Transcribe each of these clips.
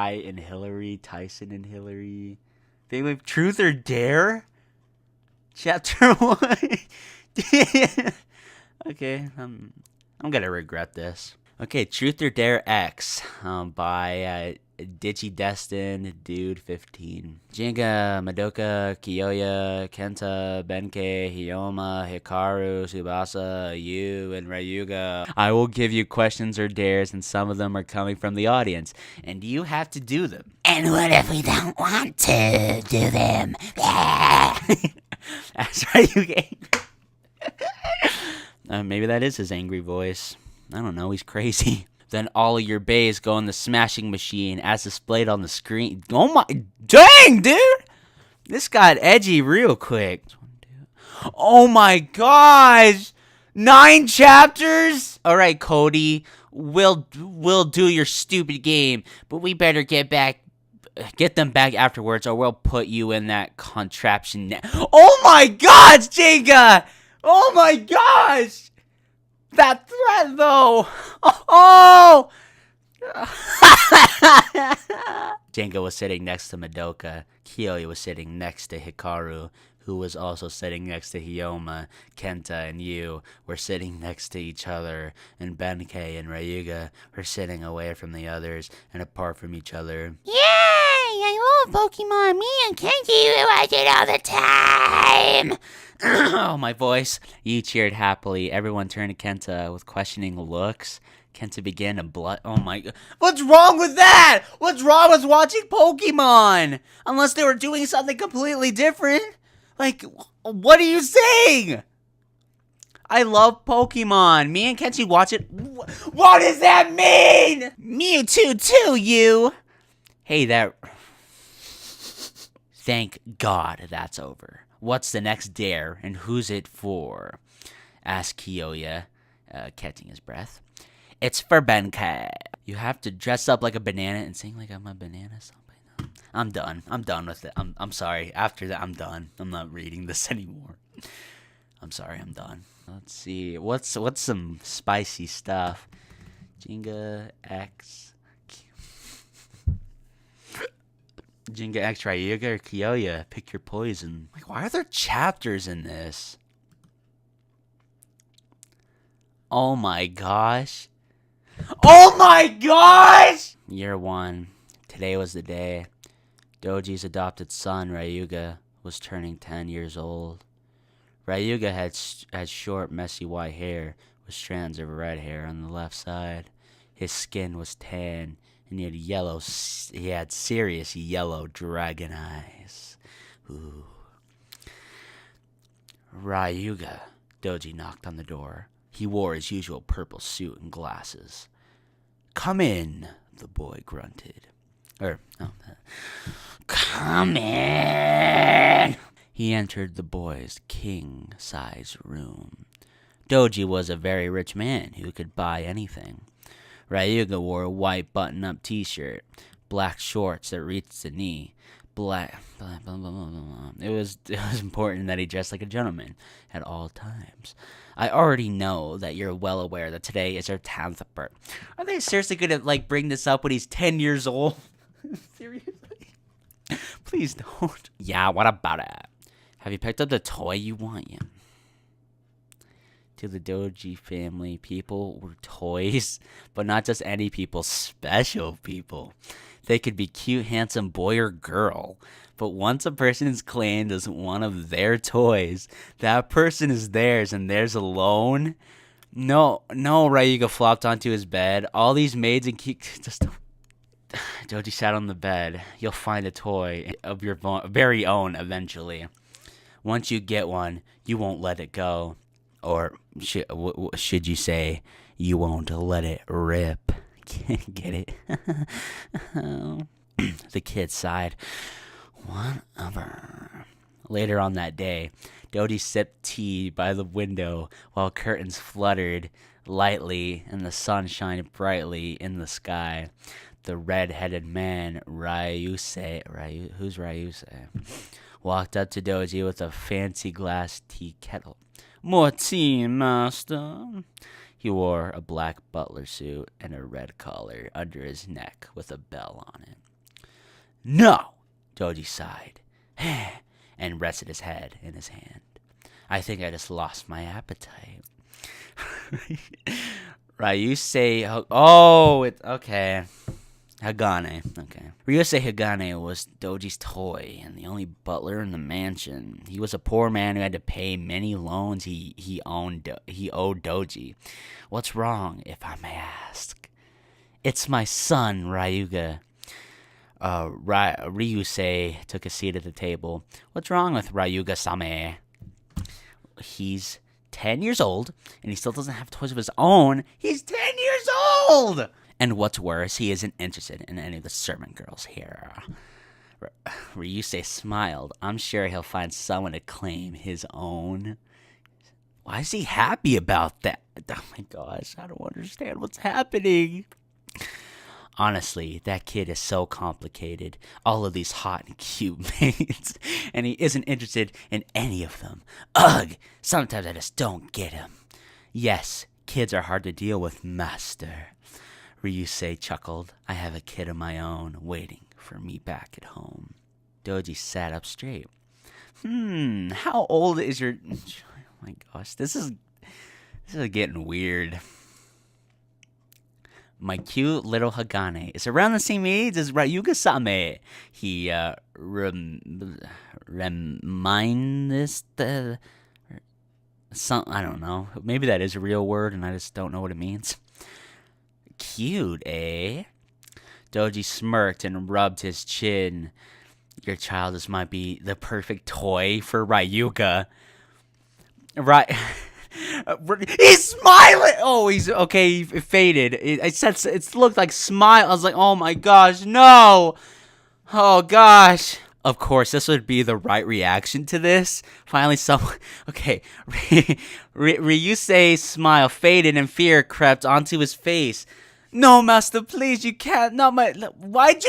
and Hillary, Tyson and Hillary. They live Truth or Dare? Chapter 1. Okay, I'm gonna regret this. Okay, Truth or Dare X by Digidestin Dude 15. Gingka, Madoka, Kiyoya, Kenta, Benkei, Hyoma, Hikaru, Tsubasa, Yu, and Ryuga. I will give you questions or dares, and some of them are coming from the audience, and you have to do them. And what if we don't want to do them? That's Ryuga. Maybe that is his angry voice. I don't know, he's crazy. Then all of your bays go in the smashing machine as displayed on the screen. Oh my, dang, dude! This got edgy real quick. Oh my gosh! 9 chapters? Alright, Cody, we'll do your stupid game, but we better get them back afterwards or we'll put you in that contraption now. Oh my gosh, Gingka! Oh my gosh! That threat, though! Oh! Gingka was sitting next to Madoka. Kiyoya was sitting next to Hikaru, who was also sitting next to Hyoma. Kenta and Yu were sitting next to each other, and Benkei and Ryuga were sitting away from the others and apart from each other. Yay! I love Pokemon. Me and Kenji watch it all the time. Oh, my voice. Yu cheered happily. Everyone turned to Kenta with questioning looks. Kenta began to blush. Oh my god. What's wrong with that? What's wrong with watching Pokemon? Unless they were doing something completely different. Like, what are you saying? I love Pokemon. Me and Kenji watch it. What does that mean? Mewtwo too, you. Hey, Thank God that's over. What's the next dare, and who's it for? Asked Kiyoya, catching his breath. It's for Benkei. You have to dress up like a banana and sing like I'm a banana. I'm done. I'm done with it. I'm sorry. After that, I'm done. I'm not reading this anymore. I'm sorry. I'm done. Let's see. What's some spicy stuff? Gingka X. Gingka X Ryuga or Kiyoya? Pick your poison. Like, why are there chapters in this? Oh my gosh. Oh my gosh! Year 1. Today was the day. Doji's adopted son, Ryuga, was turning 10 years old. Ryuga had short, messy white hair with strands of red hair on the left side. His skin was tan, and he had serious yellow dragon eyes. Ooh. Ryuga. Doji knocked on the door. He wore his usual purple suit and glasses. Come in, the boy grunted. Come in! He entered the boy's king-size room. Doji was a very rich man who could buy anything. Ryuga wore a white button-up t-shirt, black shorts that reached the knee, It was important that he dressed like a gentleman at all times. I already know that you're well aware that today is your 10th birthday. Are they seriously gonna bring this up when he's 10 years old? Seriously? Please don't. Yeah, what about it? Have you picked up the toy you want yet? To the Doji family, people were toys, but not just any people, special people. They could be cute, handsome boy or girl, but once a person is claimed as one of their toys, that person is theirs and theirs alone. No, Ryuga flopped onto his bed. All these maids and Doji sat on the bed. You'll find a toy of your very own eventually. Once you get one, you won't let it go. Or should you say, you won't let it rip. Get it? The kid sighed. Whatever. Later on that day, Doji sipped tea by the window while curtains fluttered lightly and the sun shined brightly in the sky. The red-headed man, who's Ryuse, walked up to Doji with a fancy glass tea kettle. More tea, master. He wore a black butler suit and a red collar under his neck with a bell on it. No! Doji sighed and rested his head in his hand. I think I just lost my appetite. Ryusei... Oh, okay. Hagane. Okay. Ryusei Hagane was Doji's toy and the only butler in the mansion. He was a poor man who had to pay many loans he owed Doji. What's wrong, if I may ask? It's my son, Ryuga. Ryusei took a seat at the table. What's wrong with Ryuga-same? He's 10 years old, and he still doesn't have toys of his own. He's 10 years old! And what's worse, he isn't interested in any of the servant girls here. Ryusei smiled. I'm sure he'll find someone to claim his own. Why is he happy about that? Oh my gosh, I don't understand what's happening. Honestly, that kid is so complicated. All of these hot and cute maids, and he isn't interested in any of them. Ugh! Sometimes I just don't get him. Yes, kids are hard to deal with, master. Ryusei chuckled. I have a kid of my own, waiting for me back at home. Doji sat up straight. How old is your... Oh my gosh, this is getting weird. My cute little Hagane is around the same age as Ryuga-same. He reminds the... I don't know. Maybe that is a real word and I just don't know what it means. Cute, eh? Doji smirked and rubbed his chin. Your child just might be the perfect toy for Ryuga. Right. He's smiling. Oh, he's okay. He faded. It looked like smile. I was like, oh my gosh, no. Oh gosh. Of course, this would be the right reaction to this. Finally, someone. Okay, Ryusei's smile faded and fear crept onto his face. No, master, please, you can't. Not my. Why'd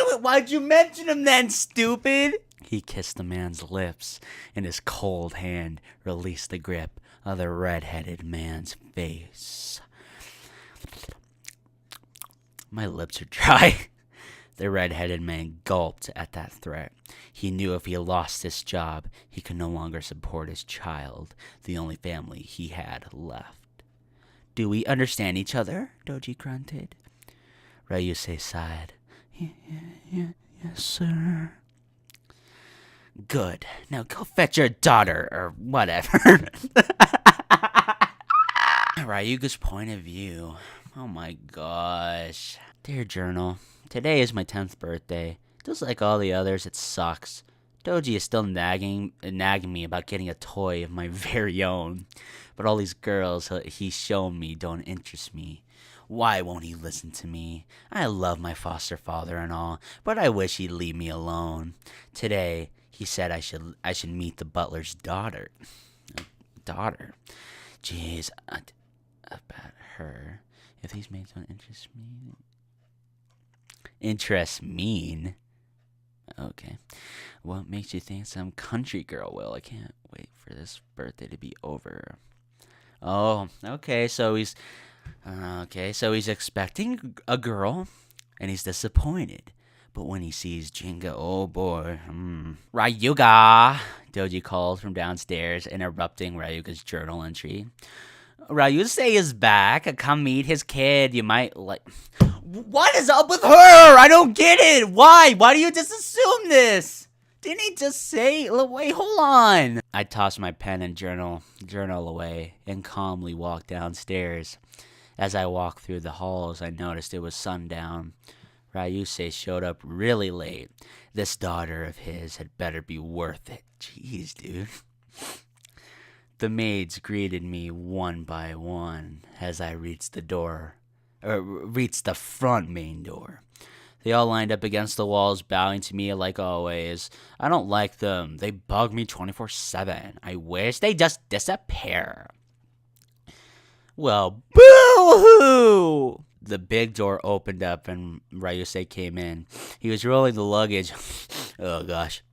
you mention him then, stupid? He kissed the man's lips, and his cold hand released the grip of the red-headed man's face. My lips are dry. The red-headed man gulped at that threat. He knew if he lost this job, he could no longer support his child, the only family he had left. Do we understand each other? Doji grunted. Ryusei sighed. Yes, sir. Good. Now go fetch your daughter, or whatever. Ryuga's point of view. Oh my gosh. Dear journal, today is my 10th birthday. Just like all the others, it sucks. Doji is still nagging me about getting a toy of my very own. But all these girls he's shown me don't interest me. Why won't he listen to me? I love my foster father and all, but I wish he'd leave me alone. Today, he said I should meet the butler's daughter. Daughter? Jeez, about her. If these maids don't interest me... Interest mean? Okay. What makes you think some country girl will? I can't wait for this birthday to be over. Oh, okay, so he's expecting a girl, and he's disappointed. But when he sees Gingka, oh boy. Ryuga! Doji called from downstairs, interrupting Ryuga's journal entry. Ryusei is back. Come meet his kid. You might like... What is up with her? I don't get it. Why? Why do you just assume this? Didn't he just say... Wait, hold on. I tossed my pen and journal away and calmly walked downstairs. As I walked through the halls, I noticed it was sundown. Ryusei showed up really late. This daughter of his had better be worth it. Jeez, dude. The maids greeted me one by one as I reached the front main door. They all lined up against the walls, bowing to me like always. I don't like them. They bug me 24/7. I wish they just disappear. Well, boo-hoo! The big door opened up and Ryusei came in. He was rolling the luggage. Oh, gosh.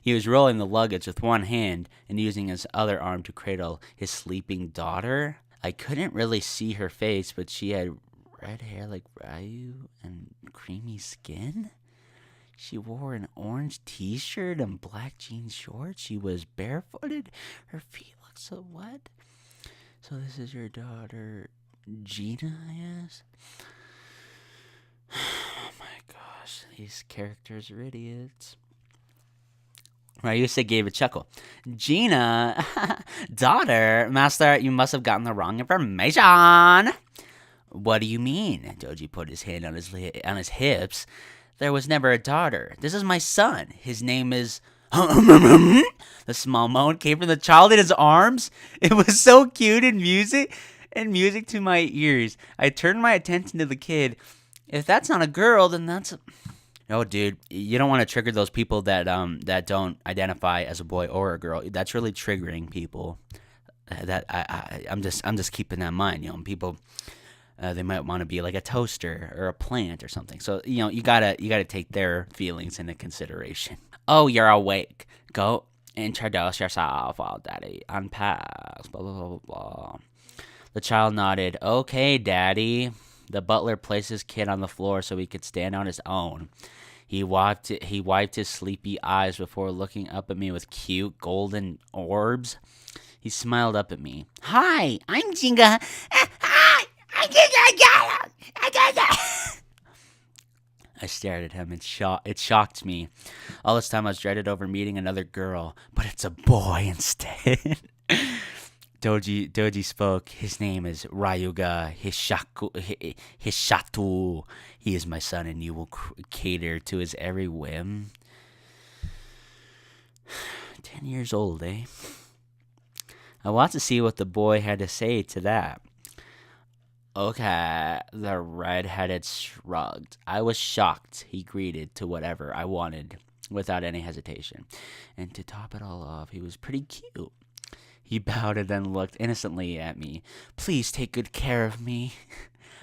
He was rolling the luggage with one hand and using his other arm to cradle his sleeping daughter. I couldn't really see her face, but she had red hair like Ryu and creamy skin. She wore an orange t-shirt and black jean shorts. She was barefooted. Her feet looked so wet. So this is your daughter, Gina, I guess? Oh my gosh, these characters are idiots. Ryuga gave a chuckle. Gina, daughter, master, you must have gotten the wrong information. What do you mean? Doji put his hand on his hips. There was never a daughter. This is my son. His name is... The small moan came from the child in his arms. It was so cute and music to my ears. I turned my attention to the kid. If that's not a girl, then that's... No, dude, you don't want to trigger those people that don't identify as a boy or a girl. That's really triggering people. I'm just keeping that in mind. You know, people... they might want to be like a toaster or a plant or something. So, you know, you gotta take their feelings into consideration. Oh, you're awake. Go introduce yourself while Daddy unpacks. Blah, blah, blah, blah. The child nodded. Okay, Daddy. The butler placed his kid on the floor so he could stand on his own. He wiped his sleepy eyes before looking up at me with cute golden orbs. He smiled up at me. Hi, I'm Gingka. Hi. I stared at him. It shocked me. All this time I was dreaded over meeting another girl, but it's a boy instead. Doji spoke. His name is Ryuga Hishatu. He is my son, and you will cater to his every whim. 10 years old, eh? I want to see what the boy had to say to that. Okay, the red-headed shrugged. I was shocked. He greeted to whatever I wanted without any hesitation. And to top it all off, he was pretty cute. He bowed and then looked innocently at me. Please take good care of me.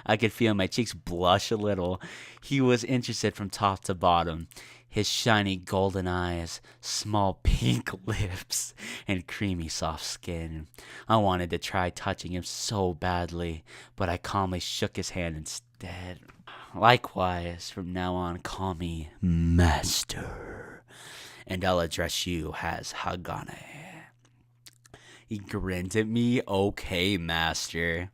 I could feel my cheeks blush a little. He was interested from top to bottom. His shiny golden eyes, small pink lips, and creamy soft skin. I wanted to try touching him so badly, but I calmly shook his hand instead. Likewise, from now on, call me Master, and I'll address you as Hagane. He grinned at me. Okay, Master.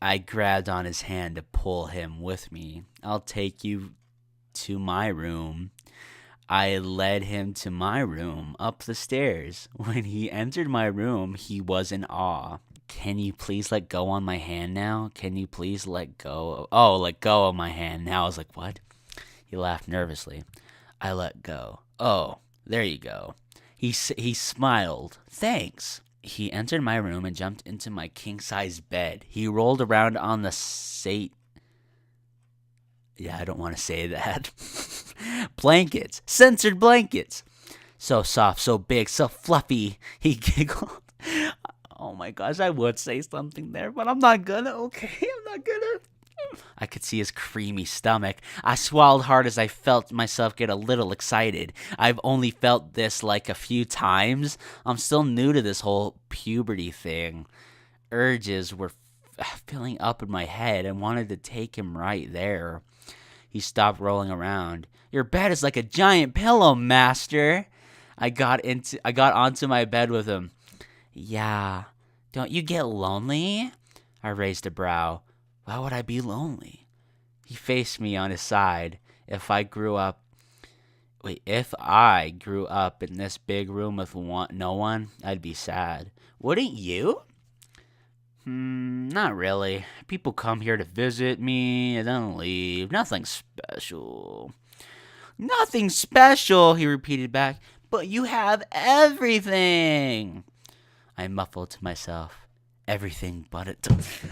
I grabbed on his hand to pull him with me. I'll take you to my room. I led him to my room, up the stairs. When he entered my room, he was in awe. Can you please let go on my hand now? Can you please let go? Let go of my hand now. I was like, what? He laughed nervously. I let go. Oh, there you go. He smiled. Thanks. He entered my room and jumped into my king-size bed. He rolled around on the Yeah, I don't want to say that. Blankets. Censored blankets. So soft, so big, so fluffy. He giggled. Oh my gosh, I would say something there, but I'm not gonna, okay? I'm not gonna. I could see his creamy stomach. I swallowed hard as I felt myself get a little excited. I've only felt this like a few times. I'm still new to this whole puberty thing. Urges were filling up in my head and wanted to take him right there. He stopped rolling around. Your bed is like a giant pillow, Master. I got onto my bed with him. Yeah. Don't you get lonely? I raised a brow. Why would I be lonely? He faced me on his side. If I grew up in this big room with no one, I'd be sad. Wouldn't you? Not really. People come here to visit me and then leave. Nothing special. Nothing special, he repeated back. But you have everything. I muffled to myself. Everything but it.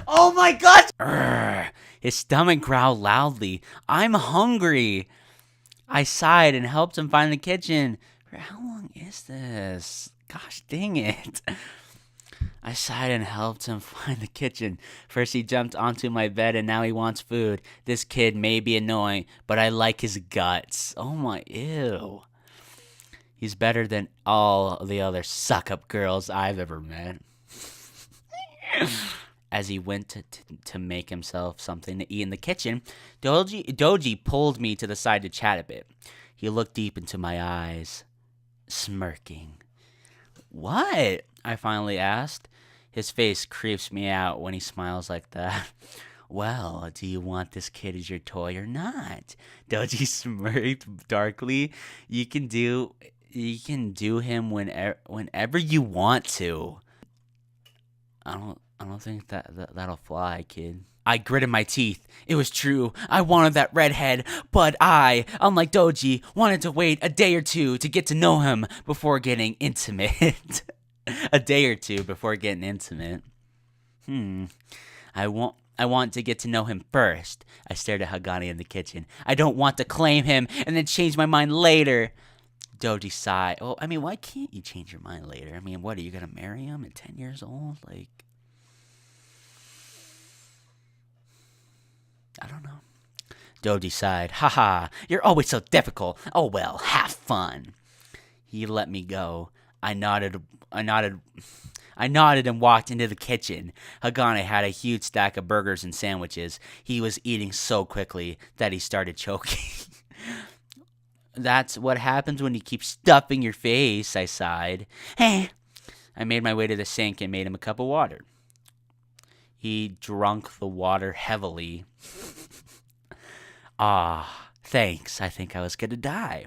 Oh my god! Urgh. His stomach growled loudly. I'm hungry. I sighed and helped him find the kitchen. How long is this? Gosh dang it. I sighed and helped him find the kitchen. First he jumped onto my bed and now he wants food. This kid may be annoying, but I like his guts. Oh my, ew. He's better than all the other suck-up girls I've ever met. As he went to make himself something to eat in the kitchen, Doji pulled me to the side to chat a bit. He looked deep into my eyes, smirking. "What?" I finally asked. His face creeps me out when he smiles like that. "Well, do you want this kid as your toy or not?" Doji smirked darkly. You can do him whenever you want to." I don't think that'll fly, kid. I gritted my teeth. It was true. I wanted that redhead, but I, unlike Doji, wanted to wait a day or two to get to know him before getting intimate. A day or two before getting intimate. I want to get to know him first. I stared at Hagane in the kitchen. I don't want to claim him and then change my mind later. Doji sighed. Oh, I mean, why can't you change your mind later? I mean, what, are you going to marry him at 10 years old? Like, I don't know. Doji sighed. "Haha, you're always so difficult. Oh well, have fun." He let me go. I nodded and walked into the kitchen. Hagane had a huge stack of burgers and sandwiches. He was eating so quickly that he started choking. "That's what happens when you keep stuffing your face," I sighed. "Hey." I made my way to the sink and made him a cup of water. He drank the water heavily. "Ah, thanks. I think I was going to die."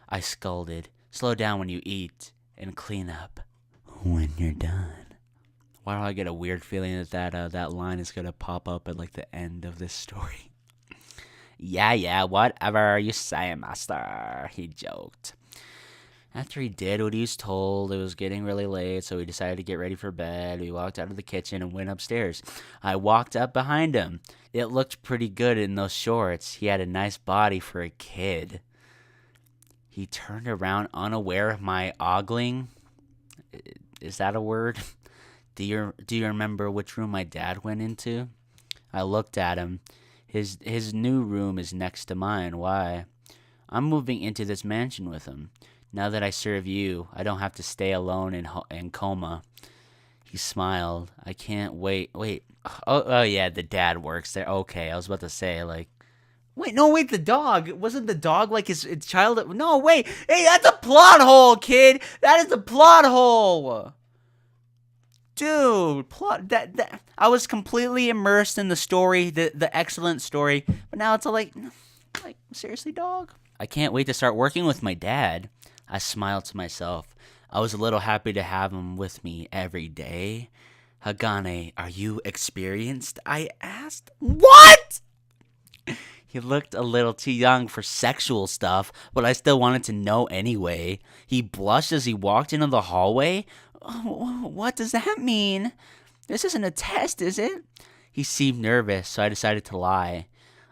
I scolded. "Slow down when you eat and clean up when you're done." Why do I get a weird feeling that line is going to pop up at like the end of this story? Yeah, whatever you say, master," he joked. After he did what he was told, it was getting really late, so we decided to get ready for bed. We walked out of the kitchen and went upstairs. I walked up behind him. It looked pretty good in those shorts. He had a nice body for a kid. He turned around unaware of my ogling. Is that a word? Do you remember which room my dad went into? I looked at him. His new room is next to mine. Why? I'm moving into this mansion with him. Now that I serve you, I don't have to stay alone in coma. He smiled. I can't wait. Wait. Oh yeah, the dad works there. Okay, I was about to say, like, wait, the dog. Wasn't the dog like his child? No, wait. Hey, that's a plot hole, kid. That is a plot hole. Dude, that I was completely immersed in the story, the excellent story, but now it's like seriously, dog? I can't wait to start working with my dad. I smiled to myself. I was a little happy to have him with me every day. "Hagane, are you experienced?" I asked. "What?" He looked a little too young for sexual stuff, but I still wanted to know anyway. He blushed as he walked into the hallway. What does that mean? This isn't a test, is it? He seemed nervous, so I decided to lie.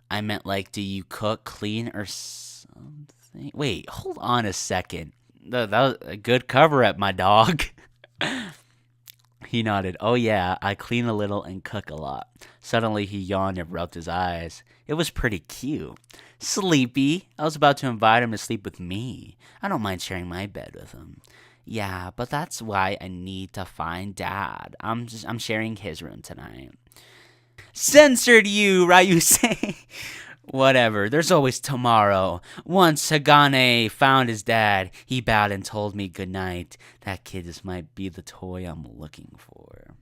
I meant, like, do you cook, clean, or something? Wait, hold on a second. That was a good cover-up, my dog. He nodded. "Oh yeah, I clean a little and cook a lot." Suddenly he yawned and rubbed his eyes. It was pretty cute. Sleepy. I was about to invite him to sleep with me. I don't mind sharing my bed with him. "Yeah, but that's why I need to find Dad. I'm sharing his room tonight." "Censored you, Ryuga." Whatever, there's always tomorrow. Once Hagane found his dad, he bowed and told me goodnight. That kid just might be the toy I'm looking for.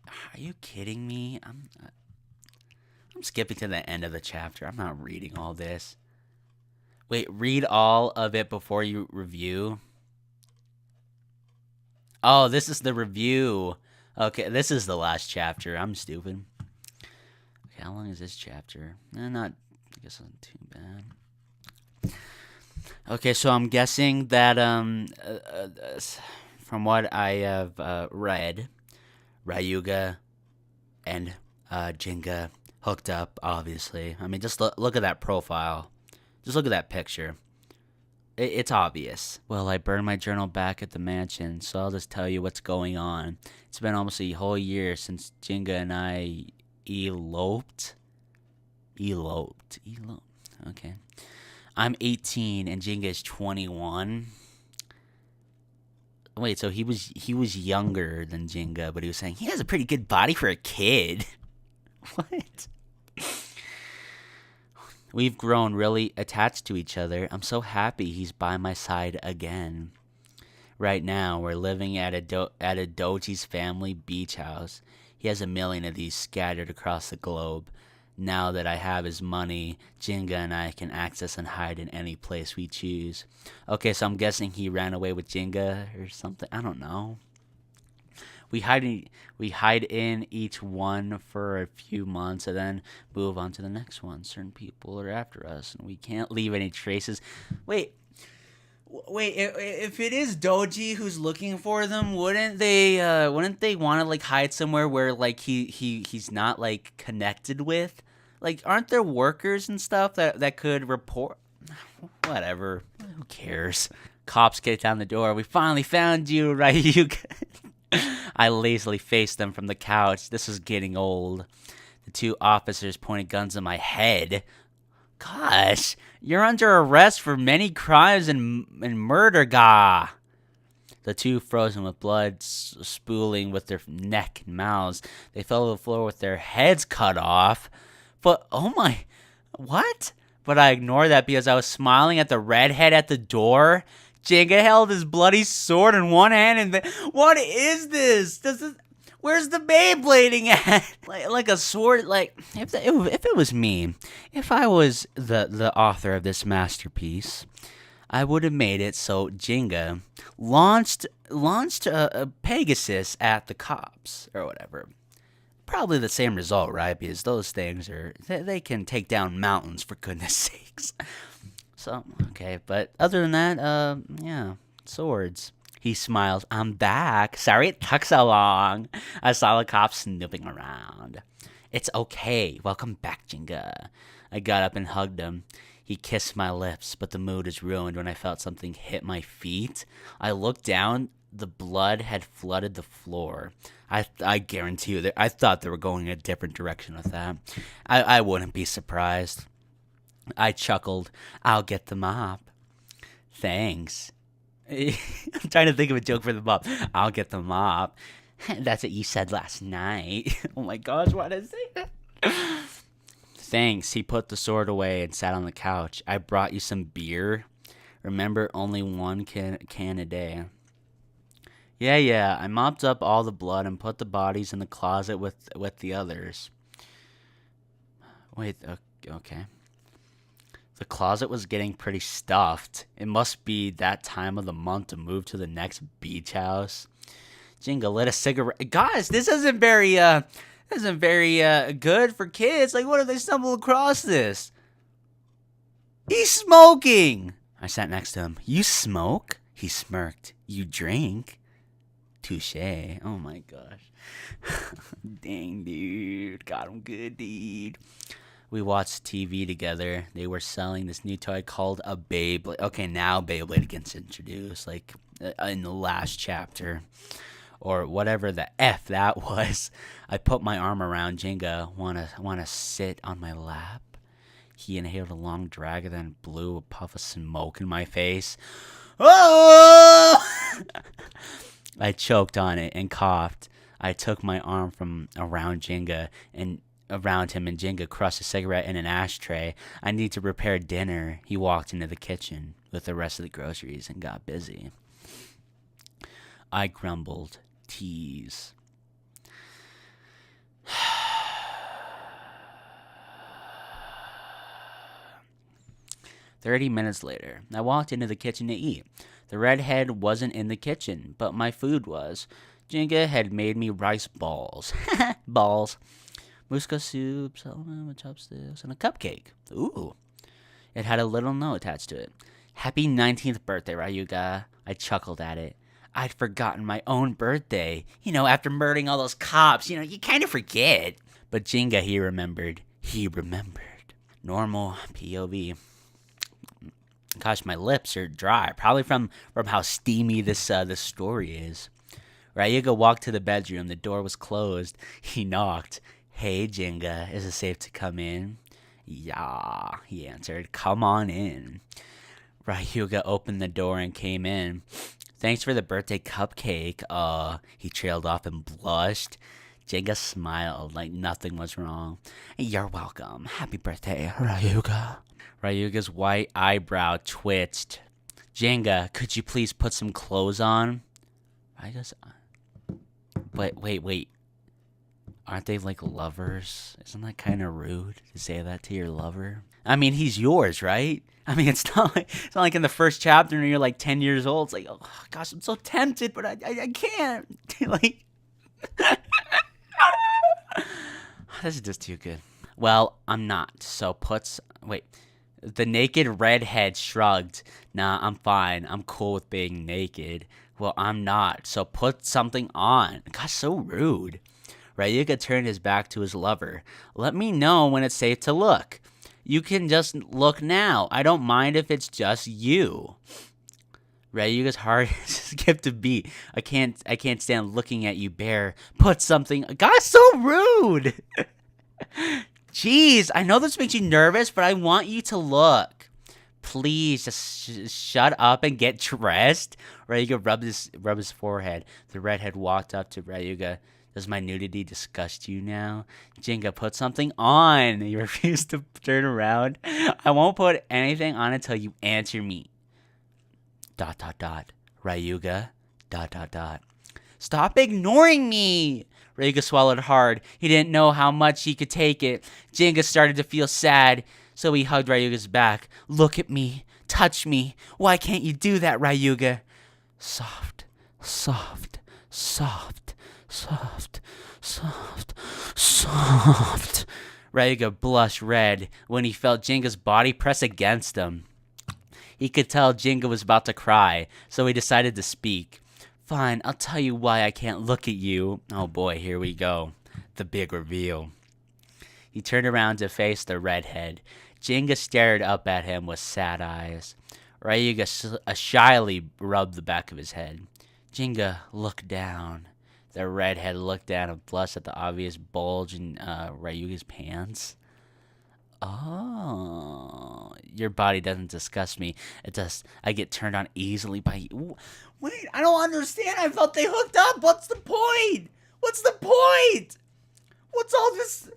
Are you kidding me? I'm skipping to the end of the chapter. I'm not reading all this. Wait, read all of it before you review? Oh, this is the review. Okay, this is the last chapter. I'm stupid. Okay, how long is this chapter? I guess not too bad. Okay, so I'm guessing that from what I have read, Ryuga and Gingka hooked up, obviously. I mean, just look at that profile. Just look at that picture. It's obvious. Well, I burned my journal back at the mansion, so I'll just tell you what's going on. It's been almost a whole year since Gingka and I eloped. Okay. I'm 18 and Gingka is 21. Wait, so he was younger than Gingka, but he was saying he has a pretty good body for a kid. What? We've grown really attached to each other. I'm so happy he's by my side again. Right now, we're living at a Doji's family beach house. He has 1,000,000 of these scattered across the globe. Now that I have his money, Gingka and I can access and hide in any place we choose. Okay, so I'm guessing he ran away with Gingka or something. I don't know. We hide in each one for a few months and then move on to the next one. Certain people are after us, and we can't leave any traces. Wait, if it is Doji who's looking for them, wouldn't they want to like hide somewhere where like he's not like connected with? Like, aren't there workers and stuff that could report? Whatever. Who cares? Cops kick down the door. We finally found you, Ryuga. I lazily faced them from the couch. This was getting old. The 2 officers pointed guns at my head. Gosh, you're under arrest for many crimes and murder, ga. The 2 frozen with blood spooling with their neck and mouths. They fell to the floor with their heads cut off. But, oh my, what? But I ignored that because I was smiling at the redhead at the door. Gingka held his bloody sword in one hand and what is this? Where's the Beyblading at? like a sword, like, if it was me, if I was the author of this masterpiece, I would have made it so Gingka launched a Pegasus at the cops or whatever. Probably the same result, right? Because those things they can take down mountains, for goodness sakes. So, okay, but other than that, yeah, swords. He smiles. I'm back. Sorry it took so long. I saw the cops snooping around. It's okay. Welcome back, Gingka. I got up and hugged him. He kissed my lips, but the mood is ruined when I felt something hit my feet. I looked down. The blood had flooded the floor. I guarantee you that I thought they were going a different direction with that. I wouldn't be surprised. I chuckled. I'll get the mop. Thanks. I'm trying to think of a joke for the mop. I'll get the mop. That's what you said last night. Oh my gosh, why did I say that? Thanks. He put the sword away and sat on the couch. I brought you some beer. Remember, only 1 can a day. Yeah. I mopped up all the blood and put the bodies in the closet with the others. Wait, okay. The closet was getting pretty stuffed. It must be that time of the month to move to the next beach house. Gingka lit a cigarette. Guys, this isn't very good for kids. Like, what if they stumble across this? He's smoking. I sat next to him. You smoke? He smirked. You drink? Touche. Oh my gosh. Dang, dude. Got him good, dude. We watched TV together. They were selling this new toy called a Beyblade. Okay, now Beyblade gets introduced, like in the last chapter, or whatever the F that was. I put my arm around Gingka. Wanna sit on my lap? He inhaled a long drag and then blew a puff of smoke in my face. Oh! I choked on it and coughed. I took my arm from around Gingka and around him, and Gingka crushed a cigarette in an ashtray. I need to prepare dinner. He walked into the kitchen with the rest of the groceries and got busy. I grumbled, tease. 30 minutes later, I walked into the kitchen to eat. The redhead wasn't in the kitchen, but my food was. Gingka had made me rice balls. Balls. Muska soup, salmon with chopsticks, and a cupcake. Ooh. It had a little note attached to it. Happy 19th birthday, Ryuga. I chuckled at it. I'd forgotten my own birthday. You know, after murdering all those cops, you kind of forget. But Gingka, he remembered. He remembered. Normal POV. Gosh, my lips are dry. Probably from how steamy this story is. Ryuga walked to the bedroom. The door was closed. He knocked. Hey, Gingka, is it safe to come in? Yeah, he answered. Come on in. Ryuga opened the door and came in. Thanks for the birthday cupcake. He trailed off and blushed. Gingka smiled like nothing was wrong. You're welcome. Happy birthday, Ryuga. Ryuga's white eyebrow twitched. Gingka, could you please put some clothes on? Wait. Aren't they like lovers? Isn't that kind of rude to say that to your lover? I mean, he's yours, right? I mean, it's not like in the first chapter when you're like 10 years old. It's like, oh gosh, I'm so tempted, but I can't. Like, this is just too good. Well, I'm not. So wait. The naked redhead shrugged. Nah, I'm fine. I'm cool with being naked. Well, I'm not. So put something on. Gosh, so rude. Ryuga turned his back to his lover. Let me know when it's safe to look. You can just look now. I don't mind if it's just you. Ryuga's heart skipped a beat. I can't stand looking at you bare. Put something. God, so rude. Jeez, I know this makes you nervous, but I want you to look. Please, just shut up and get dressed. Ryuga rubbed his forehead. The redhead walked up to Ryuga. Does my nudity disgust you now? Gingka, put something on. He refused to turn around. I won't put anything on until you answer me. ... Ryuga ... Stop ignoring me. Ryuga swallowed hard. He didn't know how much he could take it. Gingka started to feel sad, so he hugged Ryuga's back. Look at me. Touch me. Why can't you do that, Ryuga? Soft. Ryuga blushed red when he felt Gingka's body press against him. He could tell Gingka was about to cry, so he decided to speak. Fine, I'll tell you why I can't look at you. Oh boy, here we go. The big reveal. He turned around to face the redhead. Gingka stared up at him with sad eyes. Ryuga shyly rubbed the back of his head. Gingka, look down. The redhead looked down and blushed at the obvious bulge in Ryuga's pants. Oh, your body doesn't disgust me. It does. I get turned on easily by you. Wait, I don't understand. I thought they hooked up. What's the point? What's all this?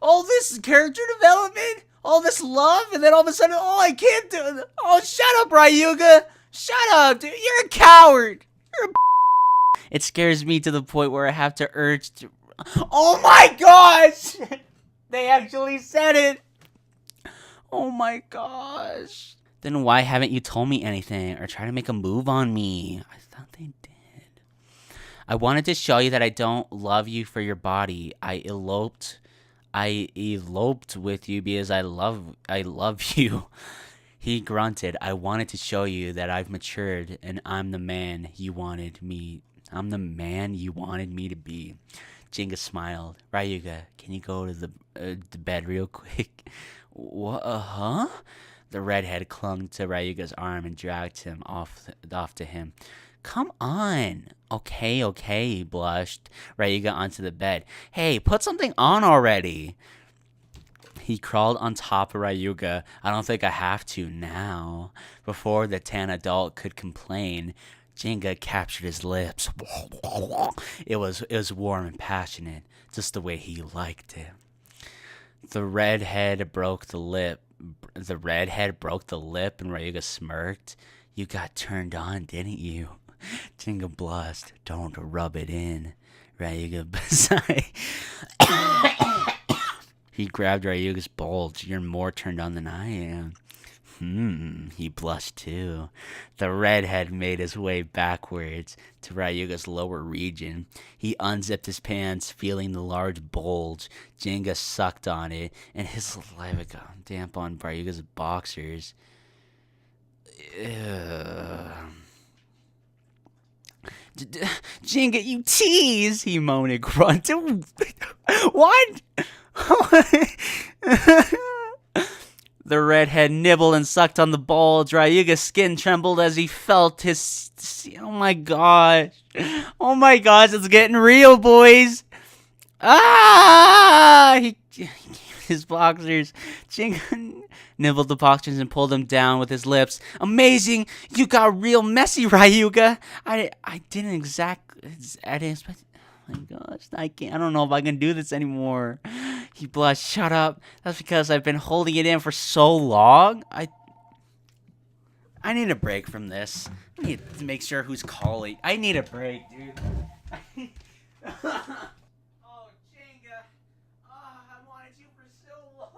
All this character development, all this love, and then all of a sudden, I can't do it. Oh, shut up, Ryuga. Shut up, dude. You're a coward. It scares me to the point where I have to urge to... Oh my gosh! They actually said it! Oh my gosh. Then why haven't you told me anything or tried to make a move on me? I thought they did. I wanted to show you that I don't love you for your body. I eloped with you because I love you. He grunted. I wanted to show you that I've matured and I'm the man you wanted me to be. Gingka smiled. Ryuga, can you go to the bed real quick? What? Huh? The redhead clung to Ryuga's arm and dragged him off to him. Come on. Okay, he blushed. Ryuga onto the bed. Hey, put something on already. He crawled on top of Ryuga. I don't think I have to now. Before the tan adult could complain, Gingka captured his lips. It was warm and passionate, just the way he liked it. The redhead broke the lip, and Ryuga smirked. You got turned on, didn't you? Gingka blushed. Don't rub it in. Ryuga sighed. He grabbed Ryuga's bulge. You're more turned on than I am. He blushed too. The redhead made his way backwards to Ryuga's lower region. He unzipped his pants, feeling the large bulge. Gingka sucked on it, and his saliva got damp on Ryuga's boxers. Gingka, you tease! He moaned and grunted. What? The redhead nibbled and sucked on the bulge. Ryuga's skin trembled as he felt his... Oh my gosh, it's getting real, boys. He his boxers. Gingka nibbled the potions and pulled them down with his lips. Amazing! You got real messy, Ryuga. I didn't expect. Oh my gosh, I don't know if I can do this anymore. He blushed. Shut up. That's because I've been holding it in for so long. I need a break from this. I need to make sure who's calling. I need a break, dude. Oh, Gingka. I wanted you for so long.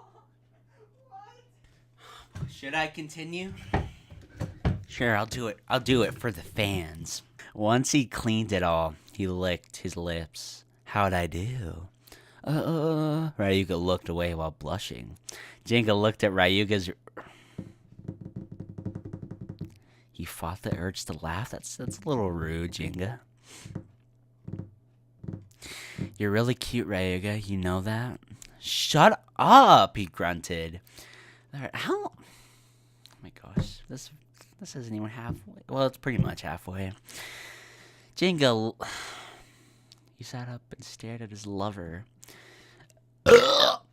What? Should I continue? Sure, I'll do it. I'll do it for the fans. Once he cleaned it all, he licked his lips. How'd I do? Ryuga looked away while blushing. Gingka looked at Ryuga's... He fought the urge to laugh? That's a little rude, Gingka. You're really cute, Ryuga. You know that? Shut up, he grunted. How... Oh my gosh. This isn't even halfway. Well, it's pretty much halfway. Gingka... He sat up and stared at his lover.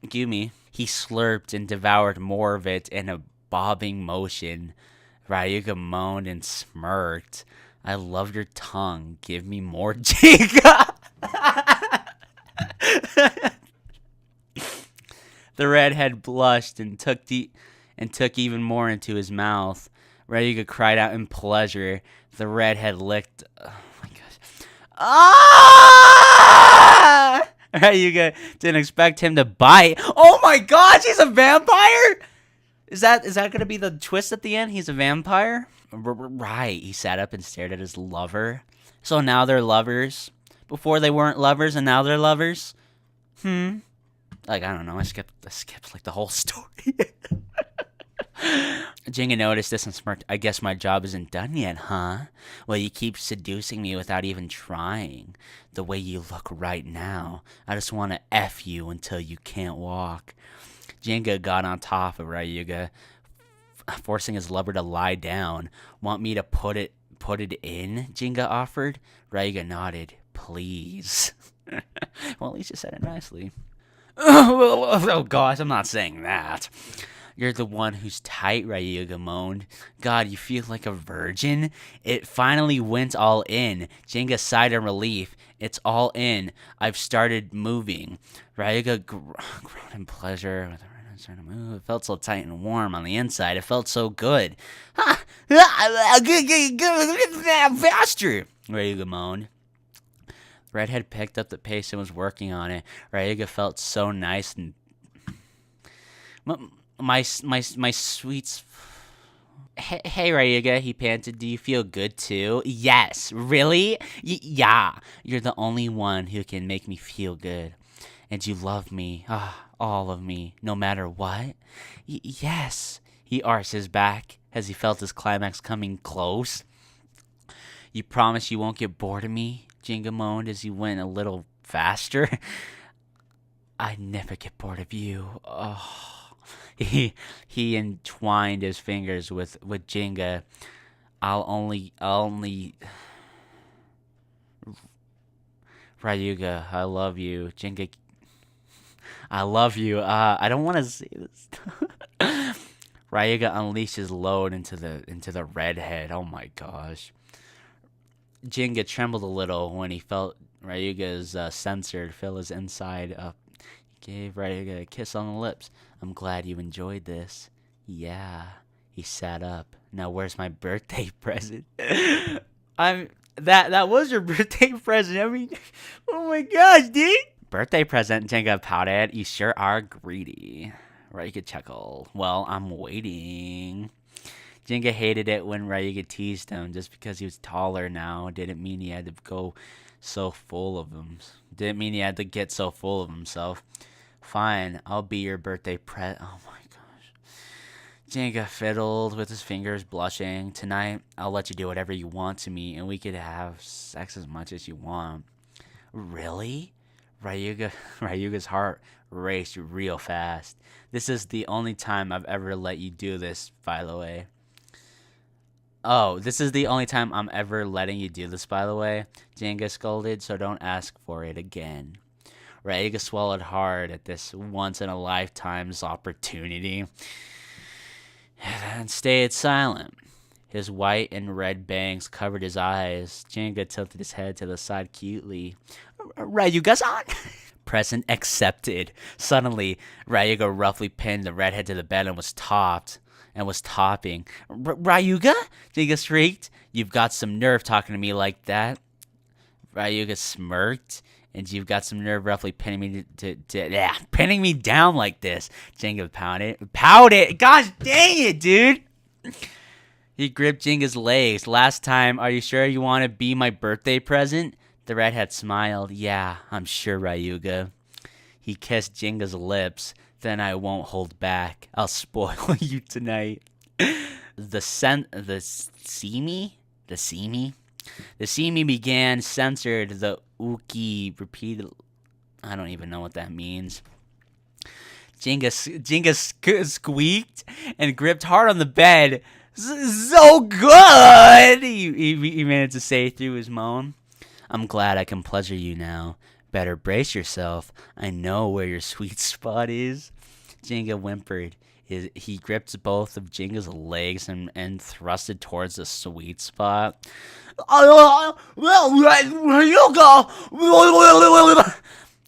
Excuse me. He slurped and devoured more of it in a bobbing motion. Ryuga moaned and smirked. I love your tongue. Give me more, Gingka. The redhead blushed and took even more into his mouth. Ryuga cried out in pleasure. The redhead licked. Oh my gosh. Ah! Ryuga didn't expect him to bite. Oh my gosh, he's a vampire? Is that gonna be the twist at the end? He's a vampire? Right. He sat up and stared at his lover. So now they're lovers. Before they weren't lovers, and now they're lovers. Like, I don't know. I skipped like the whole story. Gingka noticed this and smirked. I guess my job isn't done yet, huh? Well, you keep seducing me without even trying. The way you look right now. I just want to F you until you can't walk. Gingka got on top of Ryuga, forcing his lover to lie down. Want me to put it in? Gingka offered. Ryuga nodded. Please. Well, at least you said it nicely. Oh gosh, I'm not saying that. You're the one who's tight, Ryuga moaned. God, you feel like a virgin? It finally went all in. Gingka sighed in relief. It's all in. I've started moving. Ryuga groaned in pleasure. With her hand started to move. It felt so tight and warm on the inside. It felt so good. Faster, Ryuga moaned. Redhead picked up the pace and was working on it. Ryuga felt so nice and... My sweets... Hey, Ryuga, he panted. Do you feel good, too? Yes. Really? Yeah. You're the only one who can make me feel good. And you love me. All of me. No matter what? Yes. He arched his back as he felt his climax coming close. You promise you won't get bored of me? Gingka moaned as he went a little faster. I'd never get bored of you. Oh... He entwined his fingers with Gingka. I'll only Ryuga, I love you. Gingka, I love you. I don't want to say this. Ryuga unleashed his load into the redhead. Oh my gosh. Gingka trembled a little when he felt Ryuga's censored fill his inside up. He gave Ryuga a kiss on the lips. I'm glad you enjoyed this. Yeah. He sat up. Now where's my birthday present? That was your birthday present. I mean, oh my gosh, dude. Birthday present, Gingka pouted. You sure are greedy. Ryuga chuckled. Well, I'm waiting. Gingka hated it when Ryuga teased him. Just because he was taller now didn't mean he had to go so full of him. Didn't mean he had to get so full of himself. Fine, I'll be your birthday Oh my gosh. Gingka fiddled with his fingers, blushing. Tonight, I'll let you do whatever you want to me, and we could have sex as much as you want. Really? Ryuga's heart raced real fast. This is the only time I've ever let you do this, by the way. Oh, this is the only time I'm ever letting you do this, by the way. Gingka scolded, so don't ask for it again. Ryuga swallowed hard at this once-in-a-lifetime's opportunity. and stayed silent. His white and red bangs covered his eyes. Gingka tilted his head to the side cutely. Ryuga-san? Present accepted. Suddenly, Ryuga roughly pinned the redhead to the bed and was topping. Ryuga? Gingka shrieked. You've got some nerve talking to me like that. Ryuga smirked. And you've got some nerve roughly pinning me pinning me down like this. Gingka pouted. Gosh dang it, dude. He gripped Jinga's legs. Last time, are you sure you want to be my birthday present? The redhead smiled. Yeah, I'm sure, Ryuga. He kissed Jinga's lips. Then I won't hold back. I'll spoil you tonight. The simi began, censored. The uki repeated. I don't even know what that means. Gingka squeaked and gripped hard on the bed. So good! He managed to say through his moan. I'm glad I can pleasure you now. Better brace yourself. I know where your sweet spot is. Gingka whimpered. He gripped both of Jinga's legs and thrusted towards the sweet spot.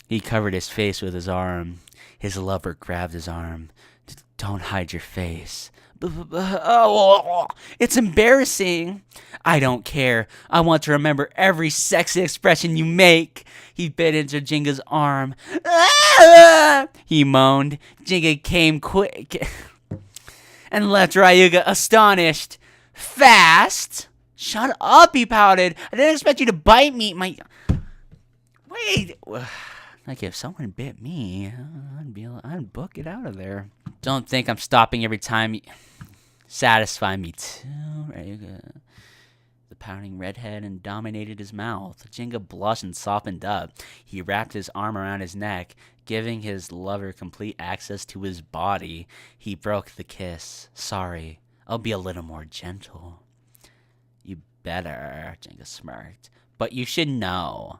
He covered his face with his arm. His lover grabbed his arm. Don't hide your face. It's embarrassing. I don't care. I want to remember every sexy expression you make. He bit into Jinga's arm. He moaned. Gingka came quick and left Ryuga astonished. Fast? Shut up, he pouted. I didn't expect you to bite me. Wait. Like if someone bit me, I'd book it out of there. Don't think I'm stopping every time you satisfy me too. Ryuga. The pouting redhead and dominated his mouth. Gingka blushed and softened up. He wrapped his arm around his neck, giving his lover complete access to his body. He broke the kiss. Sorry, I'll be a little more gentle. You better, Gingka smirked. But you should know.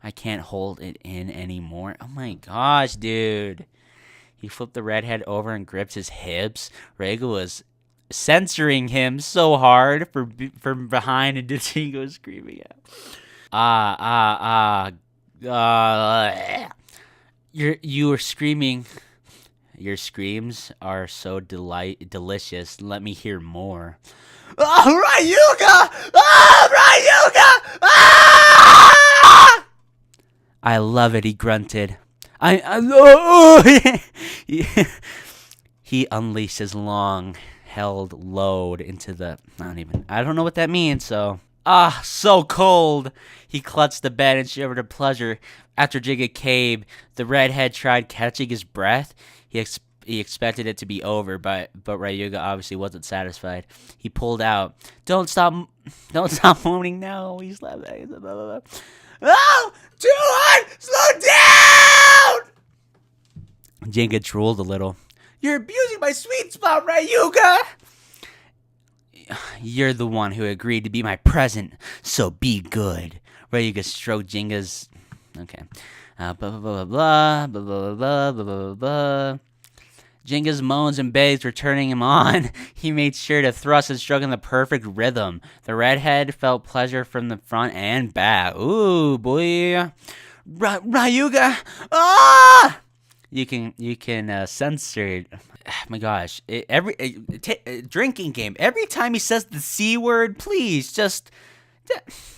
I can't hold it in anymore. Oh my gosh, dude. He flipped the redhead over and gripped his hips. Ryuga was censoring him so hard from behind, and Gingka was screaming out. You were screaming. Your screams are so delicious. Let me hear more. Ryuga! Ryuga! Ah! I love it, he grunted. He unleashed his long-held load into the... I don't know what that means, so... so cold! He clutched the bed and shivered in pleasure. After Gingka came, the redhead tried catching his breath. He expected it to be over, but Ryuga obviously wasn't satisfied. He pulled out. Don't stop moaning now. He slapped that. Oh! Too hard! Slow down! Gingka drooled a little. You're abusing my sweet spot, Ryuga! You're the one who agreed to be my present, so be good. Ryuga stroked Jinga's... Okay. Blah, blah, blah, blah, blah, blah, blah, blah, blah, blah. Jinga's moans and begs were turning him on. He made sure to thrust and stroke in the perfect rhythm. The redhead felt pleasure from the front and back. Ooh, boy. Ryuga! Ah! You can censor it. Oh my gosh. Drinking game. Every time he says the C word, please, just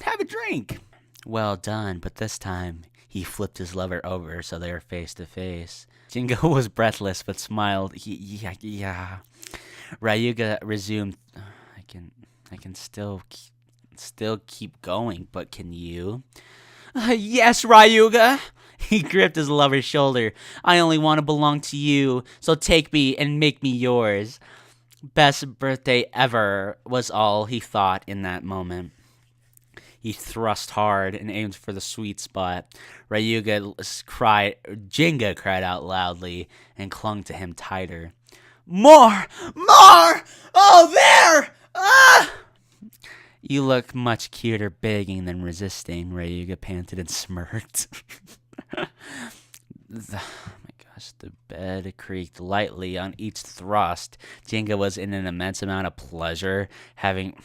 have a drink. Well done, but this time he flipped his lover over so they were face to face. Gingka was breathless but smiled. Yeah. Ryuga resumed. I can still keep going, but can you? Yes, Ryuga. He gripped his lover's shoulder. I only want to belong to you, so take me and make me yours. Best birthday ever was all he thought in that moment. He thrust hard and aimed for the sweet spot. Gingka cried out loudly and clung to him tighter. More! Oh, there! Ah! You look much cuter begging than resisting, Ryuga panted and smirked. Oh my As the bed creaked lightly on each thrust, Gingka was in an immense amount of pleasure, having.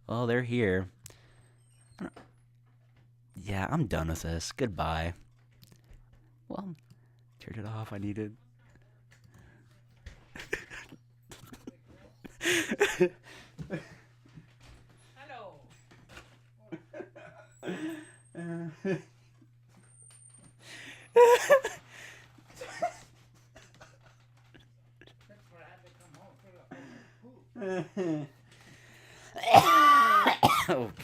Oh, they're here. Yeah, I'm done with this. Goodbye. Well, turn it off. I needed. Okay.